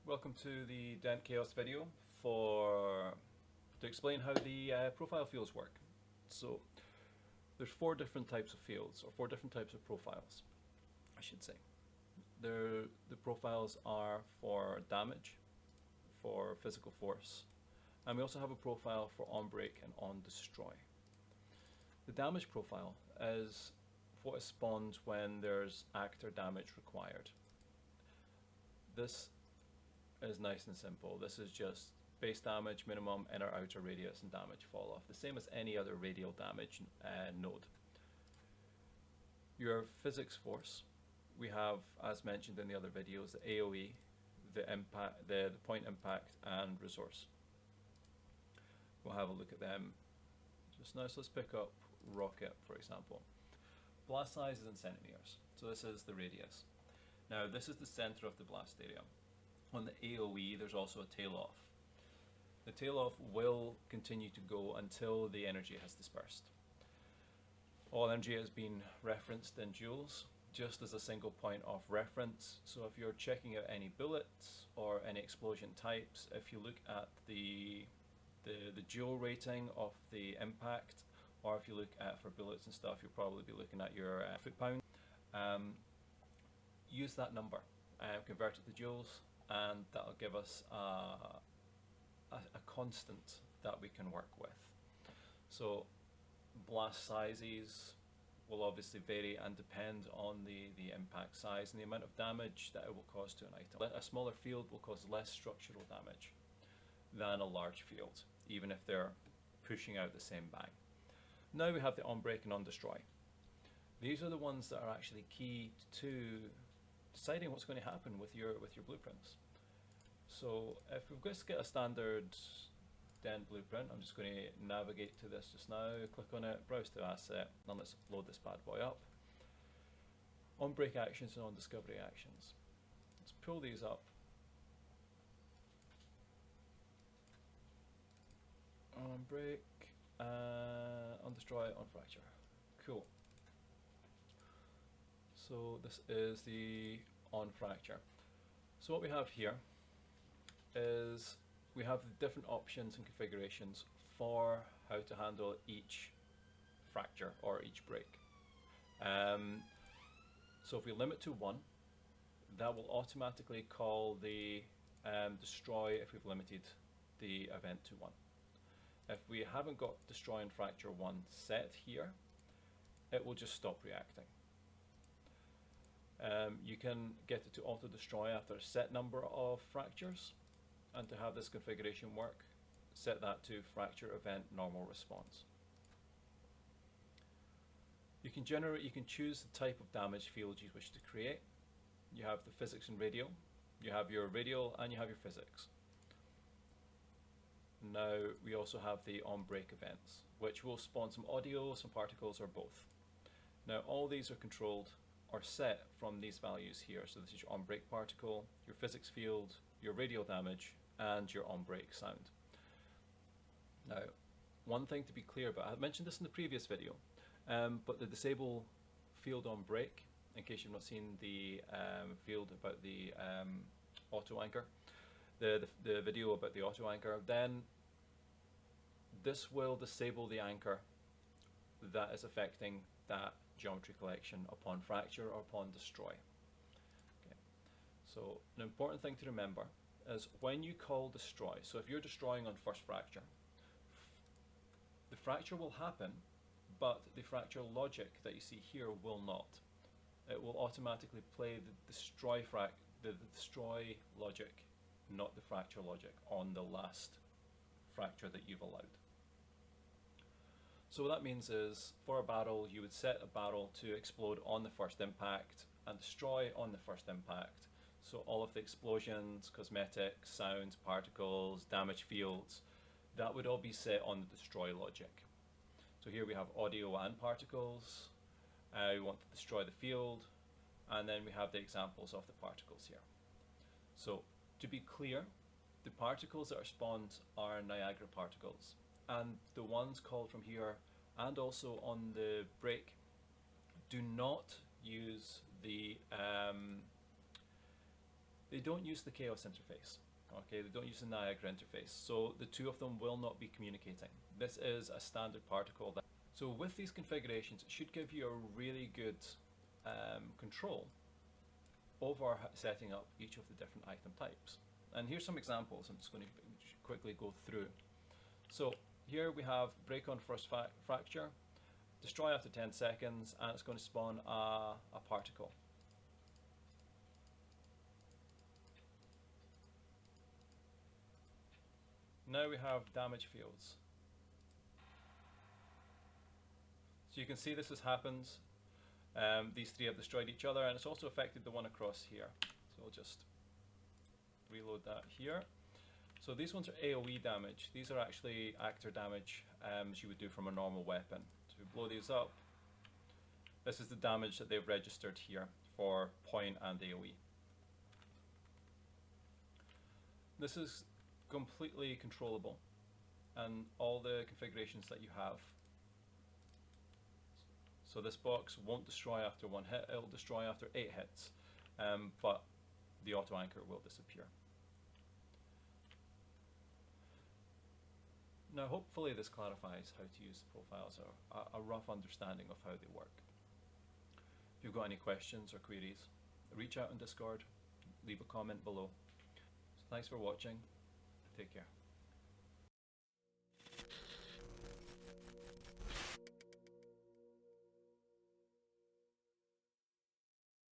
Welcome to the Dent Chaos video to explain how the profile fields work. So there's four different types of fields, or four different types of profiles, I should say. The profiles are for damage, for physical force, and we also have a profile for on break and on destroy. The damage profile is what is spawned when there's act or damage required. This is nice and simple. This is just base damage, minimum, inner, outer radius, and damage fall off. The same as any other radial damage node. Your physics force, we have, as mentioned in the other videos, the AOE, the impact, the point impact, and resource. We'll have a look at them just now. So let's pick up rocket, for example. Blast size is in centimeters, so this is the radius. Now this is the center of the blast area. On the AOE, there's also a tail off. The tail off will continue to go until the energy has dispersed. All energy has been referenced in joules, just as a single point of reference. So if you're checking out any bullets or any explosion types, if you look at the joule rating of the impact, or if you look at for bullets and stuff, you'll probably be looking at your foot-pound. Use that number, convert it to joules, and that'll give us a constant that we can work with. So blast sizes will obviously vary and depend on the impact size and the amount of damage that it will cause to an item. A smaller field will cause less structural damage than a large field, even if they're pushing out the same bang. Now we have the on break and on destroy. These are the ones that are actually key to deciding what's going to happen with your blueprints. So if we've got to get a standard Dent blueprint, I'm just going to navigate to this just now, click on it, browse to asset, and let's load this bad boy up. On break actions and on discovery actions. Let's pull these up. On break, on destroy, on fracture. Cool. So this is the on fracture. So what we have here is we have different options and configurations for how to handle each fracture or each break. So if we limit to 1, that will automatically call the destroy if we've limited the event to 1. If we haven't got destroy and fracture 1 set here, it will just stop reacting. You can get it to auto destroy after a set number of fractures, and to have this configuration work, set that to fracture event normal response. You can choose the type of damage field you wish to create. You have the physics and radial, you have your radial, and you have your physics. Now we also have the on break events, which will spawn some audio, some particles, or both. Now all these are controlled or set from these values here. So this is your on break particle, your physics field, your radial damage, and your on break sound. Now, one thing to be clear about, I mentioned this in the previous video, but the disable field on break, in case you've not seen the field about the auto anchor, the video about the auto anchor, then this will disable the anchor that is affecting that geometry collection upon fracture or upon destroy. Okay. So an important thing to remember is when you call destroy, so if you're destroying on first fracture, the fracture will happen, but the fracture logic that you see here will not. It will automatically play the destroy logic, not the fracture logic, on the last fracture that you've allowed. So what that means is, for a barrel, you would set a barrel to explode on the first impact and destroy on the first impact. So all of the explosions, cosmetics, sounds, particles, damage fields, that would all be set on the destroy logic. So here we have audio and particles. We want to destroy the field, and then we have the examples of the particles here. So to be clear, the particles that are spawned are Niagara particles, and the ones called from here and also on the break do not use the they don't use the chaos interface. Okay, they don't use the Niagara interface, so the two of them will not be communicating. This is a standard particle. So with these configurations, it should give you a really good control over setting up each of the different item types. And here's some examples I'm just going to quickly go through. So here we have break on first fracture, destroy after 10 seconds, and it's going to spawn a particle. Now we have damage fields. So you can see this has happened. These three have destroyed each other, and it's also affected the one across here. So I'll just reload that here. So these ones are AoE damage. These are actually actor damage as you would do from a normal weapon. So we blow these up. This is the damage that they've registered here for point and AoE. This is completely controllable, and all the configurations that you have. So this box won't destroy after 1 hit, it'll destroy after 8 hits, but the auto anchor will disappear. Now hopefully this clarifies how to use the profiles, or a rough understanding of how they work. If you've got any questions or queries, reach out on Discord, leave a comment below. So thanks for watching, take care.